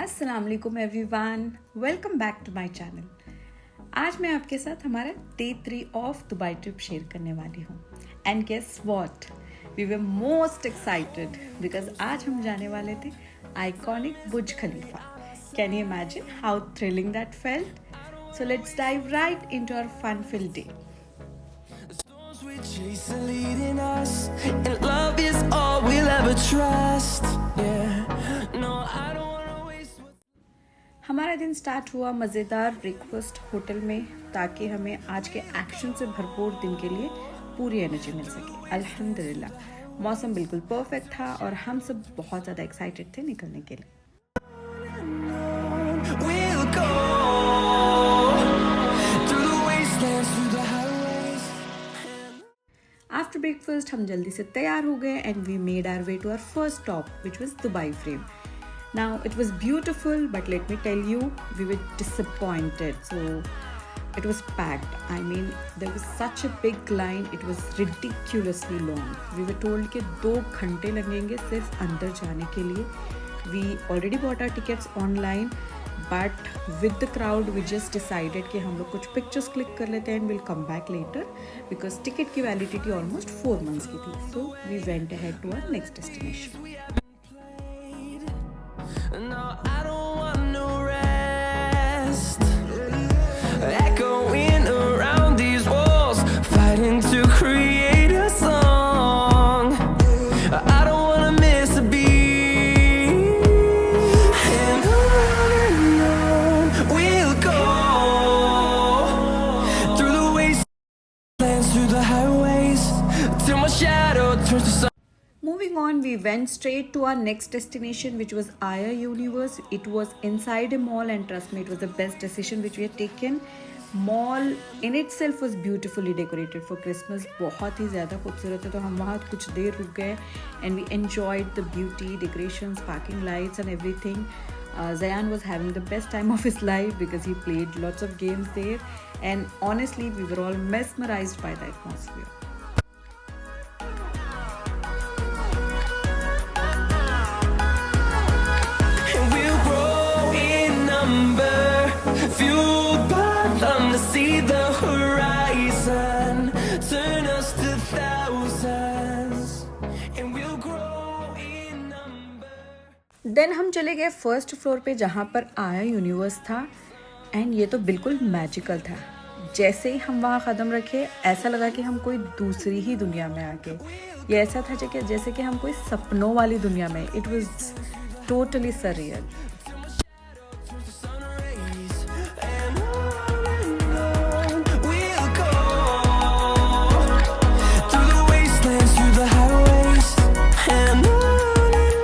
अस्सलाम वालेकुम everyone, welcome back to my channel. आज मैं आपके साथ हमारा day 3 of Dubai trip share करने वाली हूँ। And guess what, we were most excited because आज हम जाने वाले थे iconic Burj Khalifa. Can you imagine how thrilling that felt? So let's dive right into our fun filled day. We chase are leading us, and love is all we'll ever trust. Yeah, no, I don't wanna waste. हमारा दिन start हुआ मज़ेदार breakfast hotel में, ताकि हमें आज के action से भरपूर दिन के लिए पूरी एनर्जी मिल सके। अल्हम्दुलिल्लाह मौसम बिल्कुल परफेक्ट था और हम सब बहुत ज़्यादा एक्साइटेड थे निकलने के लिए। We'll go through the wastelands, through the highways. After breakfast हम जल्दी से तैयार हो गए and we made our way to our first stop which was Dubai Frame. Now it was beautiful but let me tell you we were disappointed. So it was packed. I mean, there was such a big line. It was ridiculously long. We were told कि 2 घंटे लगेंगे सिर्फ अंदर जाने के लिए. We already bought our tickets online, but with the crowd, we just decided कि हम लोग कुछ pictures click कर लेते हैं and we'll come back later because ticket की validity almost 4 months की थी. So we went ahead to our next destination. No, I don't want no rest. Echoing around these walls, fighting to create a song. I don't wanna miss a beat. And on we'll go through the wastelands, through the highways, till my shadow turns to sun. Moving on, we went straight to our next destination, which was Aya Universe. It was inside a mall, and trust me, it was the best decision which we had taken. Mall in itself was beautifully decorated for Christmas. बहुत ही ज़्यादा खूबसूरत है, तो हम वहाँ कुछ देर रुक गए and we enjoyed the beauty, decorations, parking lights and everything. Zayan was having the best time of his life because he played lots of games there, and honestly, we were all mesmerized by the atmosphere. And we'll grow in number, fueled by them to see the horizon, turn us to thousands, and we'll grow in number. Then हम चले गए first floor पे जहाँ पर आया universe था, and ये तो बिल्कुल मैजिकल था। जैसे ही हम वहाँ कदम रखे, ऐसा लगा कि हम कोई दूसरी ही दुनिया में आ गए। ये ऐसा था जैसे कि हम कोई सपनों वाली दुनिया में। It was totally surreal. And on we'll go through the wastelands, through the highways, and on we'll go.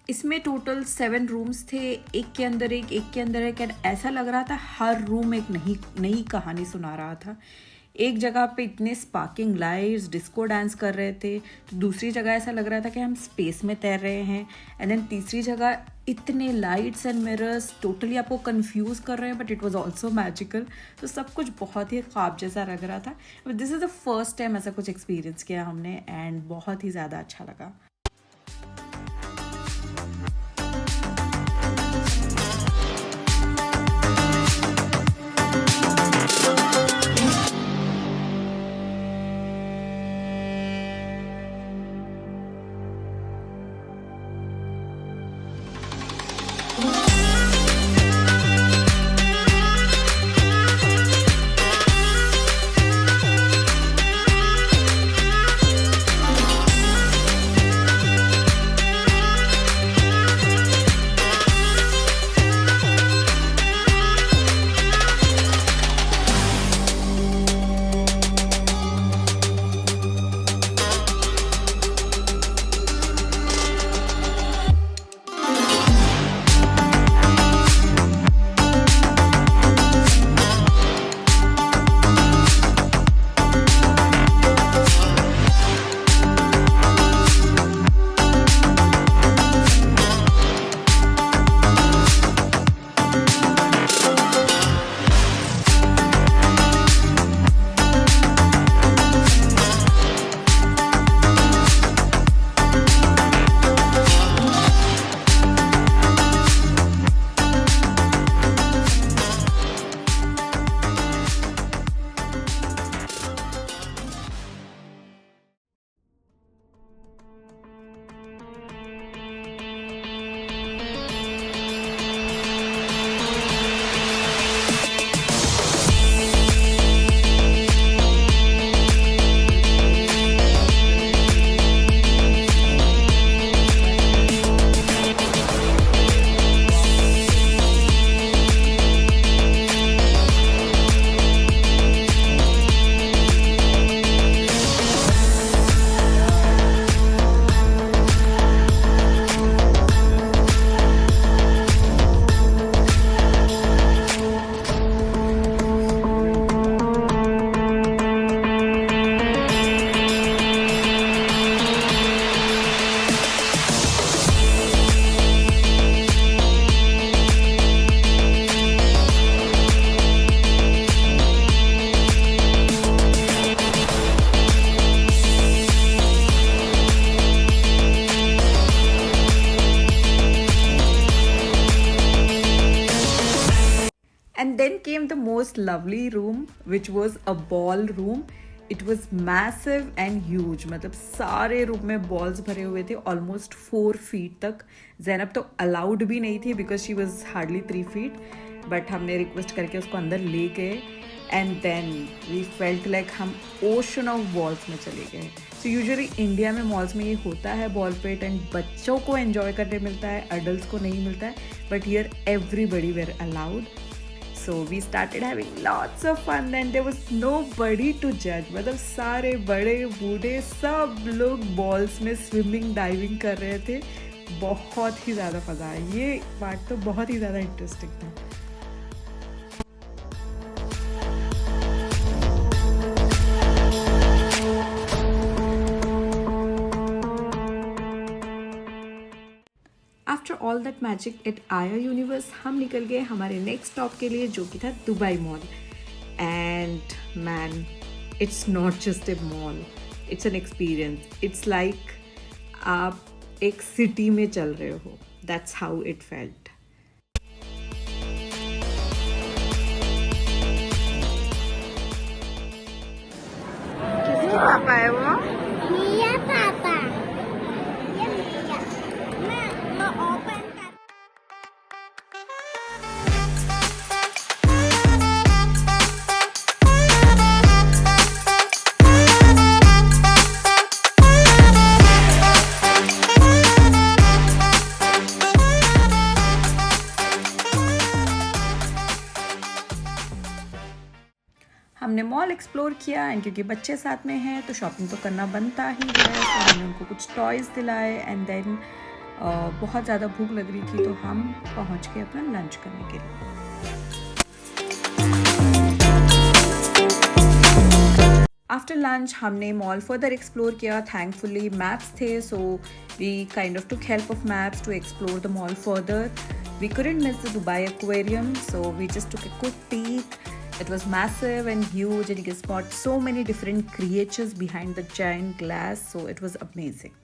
इसमें टोटल 7 रूम्स थे, एक के अंदर एक, एंड ऐसा लग रहा था हर रूम एक नई कहानी सुना रहा था। एक जगह पे इतने स्पार्किंग लाइट्स, डिस्को डांस कर रहे थे, तो दूसरी जगह ऐसा लग रहा था कि हम स्पेस में तैर रहे हैं, एंड देन तीसरी जगह इतने लाइट्स एंड मिरर्स टोटली आपको कंफ्यूज कर रहे हैं, but it was also magical. तो सब कुछ बहुत ही ख्वाब जैसा लग रहा था। But this is the first time ऐसा कुछ एक्सपीरियंस किया हमने, एंड बहुत ही ज़्यादा अच्छा लगा। then came the most lovely room, which was a ballroom. It was massive and huge. मतलब सारे रूम में balls भरे हुए थे, almost 4 feet तक. ज़ैनब तो allowed भी नहीं थी because she was hardly 3 feet. But हमने request करके उसको अंदर ले गए. And then we felt like हम ocean of balls में चले गए. So usually इंडिया में malls में ये होता है ball pit and बच्चों को enjoy करने मिलता है, adults को नहीं मिलता है. But here everybody were allowed. So we started having lots of fun and there was nobody to judge. मतलब सारे बड़े बूढ़े सब लोग balls में swimming diving कर रहे थे. बहुत ही ज़्यादा मज़ा आया. ये पार्ट तो बहुत ही ज़्यादा इंटरेस्टिंग था. After all that magic at Aya Universe हम निकल गए हमारे नेक्स्ट स्टॉप के लिए, जो कि था Dubai mall. And man, it's not just a mall, it's an experience. It's like आप एक सिटी में चल रहे हो. That's how it felt. किसके पापा है वो? Mia Papa. Yeah, Mia. मैं open कर. हमने मॉल एक्सप्लोर किया एंड क्योंकि बच्चे साथ में हैं तो शॉपिंग तो करना बनता ही है. तो हमने उनको कुछ टॉयज़ दिलाए एंड देन बहुत ज़्यादा भूख लग रही थी तो हम पहुंच गए अपना लंच करने के लिए. आफ्टर लंच हमने मॉल फर्दर एक्सप्लोर किया. थैंकफुली मैप्स थे, so we kind of took help of maps to explore the mall further. We couldn't miss the Dubai aquarium, so we just took a quick peek. It was massive and huge and you can spot so many different creatures behind the giant glass, so it was amazing.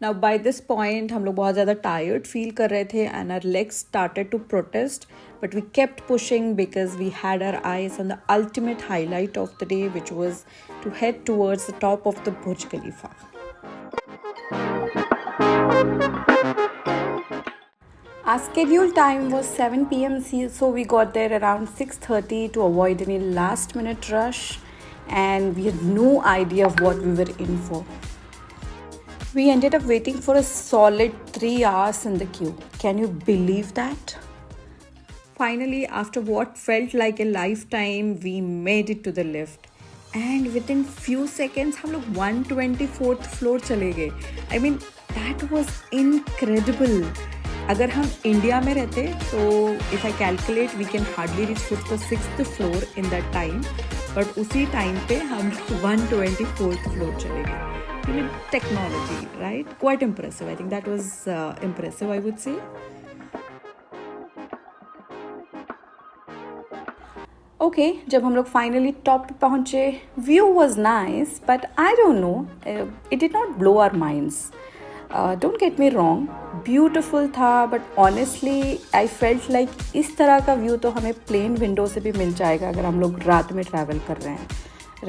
Now by this point हम लोग बहुत ज़्यादा tired feel कर रहे थे and our legs started to protest, but we kept pushing because we had our eyes on the ultimate highlight of the day, which was to head towards the top of the Burj Khalifa. Our scheduled time was 7 p.m. so we got there around 6:30 to avoid any last minute rush, and we had no idea of what we were in for. We ended up waiting for a solid 3 hours in the queue. Can you believe that? Finally, after what felt like a lifetime, we made it to the lift. And within few seconds, हम लोग 124th floor चले गए. I mean, that was incredible. अगर हम India में रहते तो if I calculate, we can hardly reach 5th or 6th floor in that time. But उसी टाइम पे हम 124th floor चले गए. I mean, technology, right? Quite impressive. I think that was impressive, I would say. Okay, जब हम लोग finally top पे पहुँचे, view was nice, but I don't know, it did not blow our minds. Don't get me wrong, beautiful था, but honestly, I felt like इस तरह का view तो हमें plane window से भी मिल जाएगा अगर हम लोग रात में travel कर रहे हैं,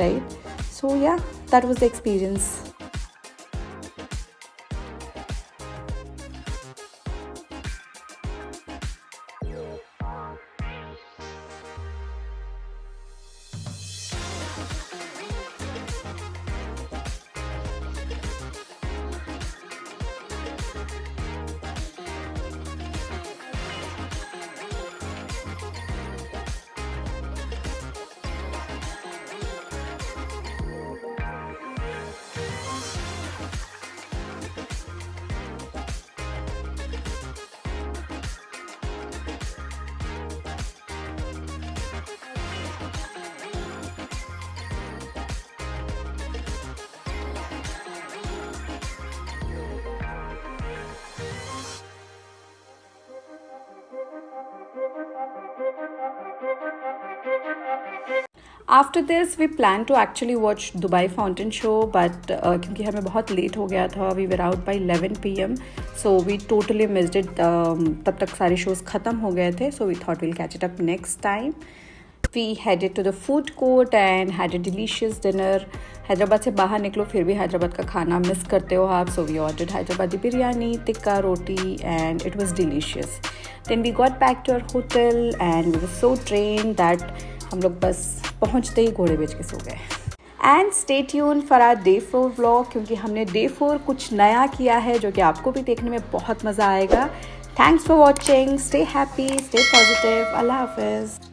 right? So yeah, that was the experience. After this we plan to actually watch Dubai fountain show but क्योंकि हमें बहुत लेट हो गया था, we were out by 11 PM, so we totally missed it. तब तक सारे शोज़ ख़त्म हो गए थे, so we thought will catch it up next time. We headed to the food court and had a delicious dinner. Hyderabad से बाहर निकलो फिर भी हैदराबाद का खाना मिस करते हो आप. So we ordered Hyderabadi biryani, tikka roti and it was delicious. Then we got back to our hotel and we were so drained that हम लोग बस पहुँचते ही घोड़े बेच के सो गए. And stay tuned for our day 4 vlog क्योंकि हमने day 4 कुछ नया किया है जो कि आपको भी देखने में बहुत मज़ा आएगा. Thanks for watching. Stay happy, stay positive. Allah Hafiz.